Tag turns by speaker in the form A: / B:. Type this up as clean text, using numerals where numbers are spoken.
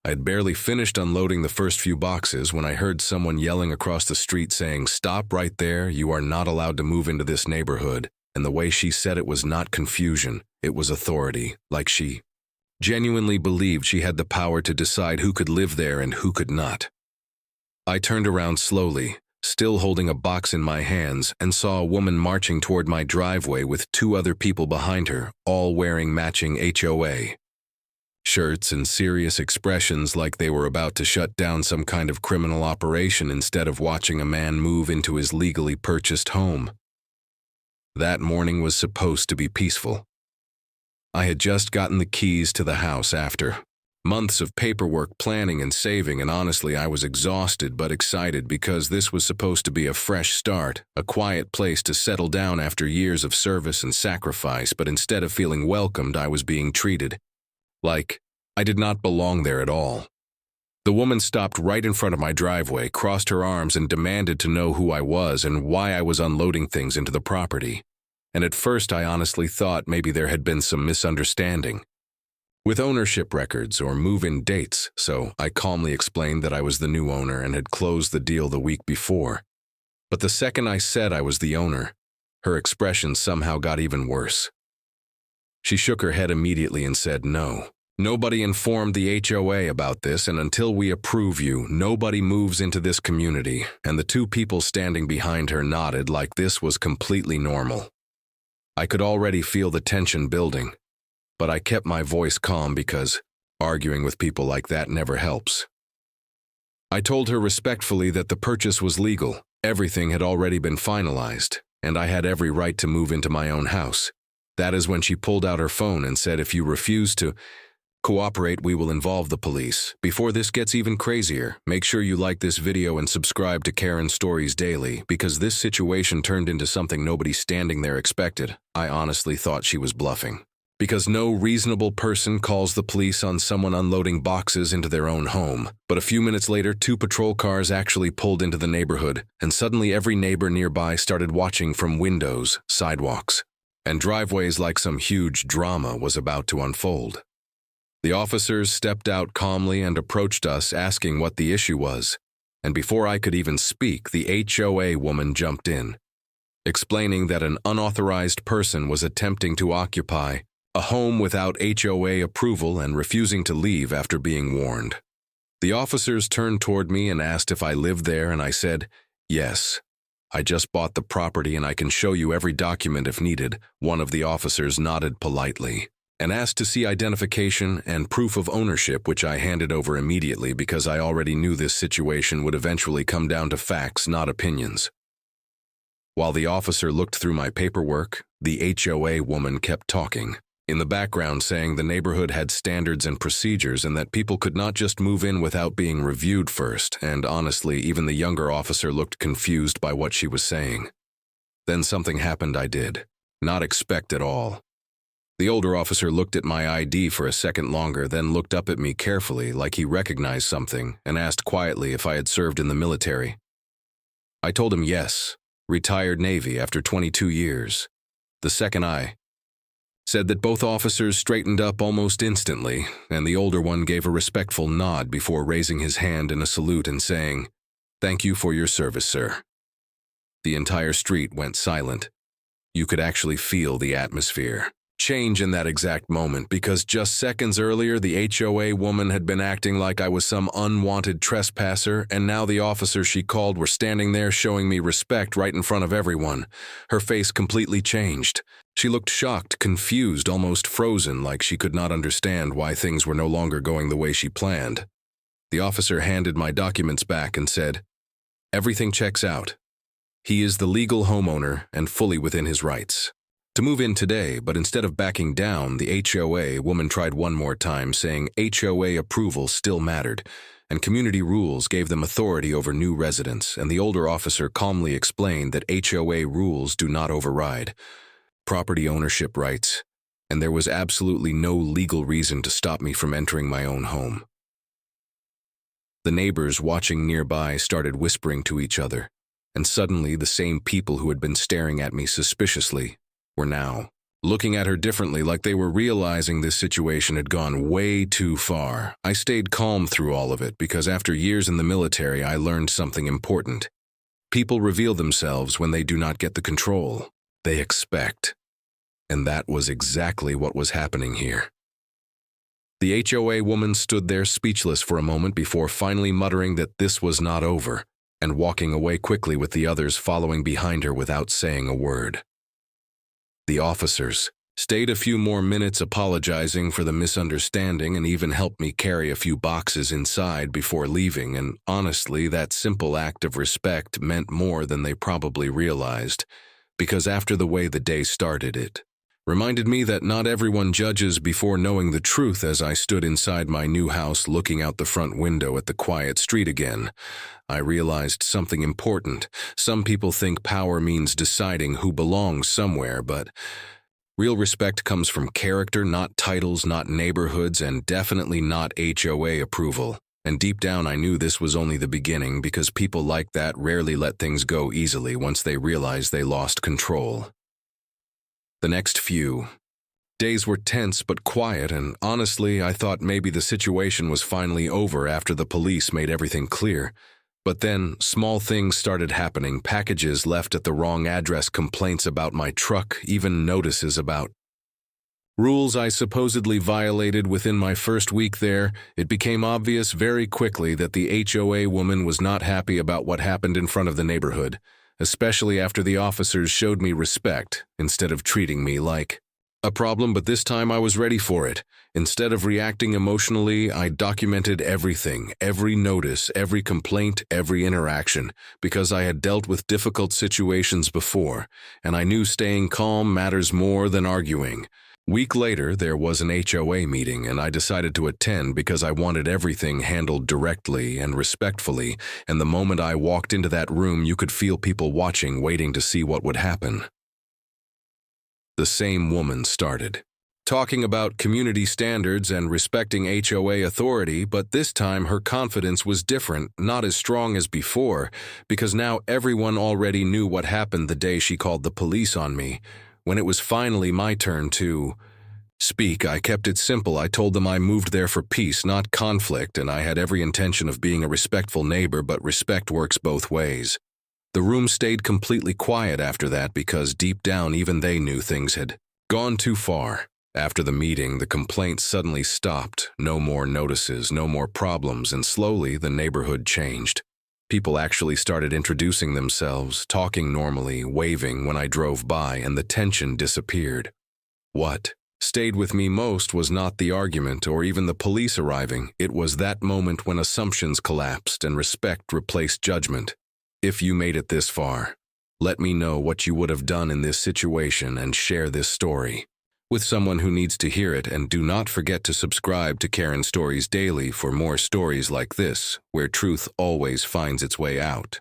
A: I had barely finished unloading the first few boxes when I heard someone yelling across the street saying, "Stop right there, you are not allowed to move into this neighborhood." And the way she said it was not confusion, it was authority, like she genuinely believed she had the power to decide who could live there and who could not. I turned around slowly, still holding a box in my hands, and saw a woman marching toward my driveway with 2 other people behind her, all wearing matching HOA shirts and serious expressions like they were about to shut down some kind of criminal operation instead of watching a man move into his legally purchased home. That morning was supposed to be peaceful. I had just gotten the keys to the house after months of paperwork, planning, and saving, and honestly, I was exhausted but excited because this was supposed to be a fresh start, a quiet place to settle down after years of service and sacrifice, but instead of feeling welcomed, I was being treated like I did not belong there at all. The woman stopped right in front of my driveway, crossed her arms, and demanded to know who I was and why I was unloading things into the property. And at first, I honestly thought maybe there had been some misunderstanding with ownership records or move-in dates, so I calmly explained that I was the new owner and had closed the deal the week before. But the second I said I was the owner, her expression somehow got even worse. She shook her head immediately and said, "No. Nobody informed the HOA about this, and until we approve you, nobody moves into this community," and the 2 people standing behind her nodded like this was completely normal. I could already feel the tension building, but I kept my voice calm because arguing with people like that never helps. I told her respectfully that the purchase was legal, everything had already been finalized, and I had every right to move into my own house. That is when she pulled out her phone and said, "If you refuse to cooperate, we will involve the police. Before this gets even crazier, make sure you like this video and subscribe to Karen's Stories Daily, because this situation turned into something nobody standing there expected." I honestly thought she was bluffing, because no reasonable person calls the police on someone unloading boxes into their own home. But a few minutes later, 2 patrol cars actually pulled into the neighborhood, and suddenly every neighbor nearby started watching from windows, sidewalks, and driveways like some huge drama was about to unfold. The officers stepped out calmly and approached us, asking what the issue was, and before I could even speak, the HOA woman jumped in, explaining that an unauthorized person was attempting to occupy a home without HOA approval and refusing to leave after being warned. The officers turned toward me and asked if I lived there, and I said, "Yes. I just bought the property and I can show you every document if needed." One of the officers nodded politely and asked to see identification and proof of ownership, which I handed over immediately because I already knew this situation would eventually come down to facts, not opinions. While the officer looked through my paperwork, the HOA woman kept talking in the background, saying the neighborhood had standards and procedures and that people could not just move in without being reviewed first, and honestly, even the younger officer looked confused by what she was saying. Then something happened I did not expect at all. The older officer looked at my ID for a second longer, then looked up at me carefully like he recognized something, and asked quietly if I had served in the military. I told him yes, retired Navy after 22 years. The second I said that, both officers straightened up almost instantly, and the older one gave a respectful nod before raising his hand in a salute and saying, "Thank you for your service, sir." The entire street went silent. You could actually feel the atmosphere change in that exact moment, because just seconds earlier the HOA woman had been acting like I was some unwanted trespasser, and now the officers she called were standing there showing me respect right in front of everyone. Her face completely changed. She looked shocked, confused, almost frozen, like she could not understand why things were no longer going the way she planned. The officer handed my documents back and said, "Everything checks out. He is the legal homeowner and fully within his rights to move in today," but instead of backing down, the HOA woman tried one more time, saying HOA approval still mattered, and community rules gave them authority over new residents, and the older officer calmly explained that HOA rules do not override property ownership rights, and there was absolutely no legal reason to stop me from entering my own home. The neighbors watching nearby started whispering to each other, and suddenly the same people who had been staring at me suspiciously were now looking at her differently, like they were realizing this situation had gone way too far. I stayed calm through all of it because after years in the military, I learned something important. People reveal themselves when they do not get the control they expect. And that was exactly what was happening here. The HOA woman stood there speechless for a moment before finally muttering that this was not over and walking away quickly with the others following behind her without saying a word. The officers stayed a few more minutes apologizing for the misunderstanding and even helped me carry a few boxes inside before leaving, and honestly, that simple act of respect meant more than they probably realized, because after the way the day started, it reminded me that not everyone judges before knowing the truth. As I stood inside my new house looking out the front window at the quiet street again, I realized something important. Some people think power means deciding who belongs somewhere, but real respect comes from character, not titles, not neighborhoods, and definitely not HOA approval. And deep down I knew this was only the beginning, because people like that rarely let things go easily once they realize they lost control. The next few days were tense but quiet, and honestly, I thought maybe the situation was finally over after the police made everything clear. But then, small things started happening: packages left at the wrong address, complaints about my truck, even notices about rules I supposedly violated within my first week there. It became obvious very quickly that the HOA woman was not happy about what happened in front of the neighborhood, especially after the officers showed me respect instead of treating me like a problem. But this time I was ready for it. Instead of reacting emotionally, I documented everything, every notice, every complaint, every interaction, because I had dealt with difficult situations before, and I knew staying calm matters more than arguing. Week later, there was an HOA meeting, and I decided to attend because I wanted everything handled directly and respectfully, and the moment I walked into that room, you could feel people watching, waiting to see what would happen. The same woman started talking about community standards and respecting HOA authority, but this time her confidence was different, not as strong as before, because now everyone already knew what happened the day she called the police on me. When it was finally my turn to speak, I kept it simple. I told them I moved there for peace, not conflict, and I had every intention of being a respectful neighbor, but respect works both ways. The room stayed completely quiet after that because deep down even they knew things had gone too far. After the meeting, the complaints suddenly stopped. No more notices, no more problems, and slowly the neighborhood changed. People actually started introducing themselves, talking normally, waving when I drove by, and the tension disappeared. What stayed with me most was not the argument or even the police arriving. It was that moment when assumptions collapsed and respect replaced judgment. If you made it this far, let me know what you would have done in this situation and share this story with someone who needs to hear it, and do not forget to subscribe to Karen Stories Daily for more stories like this, where truth always finds its way out.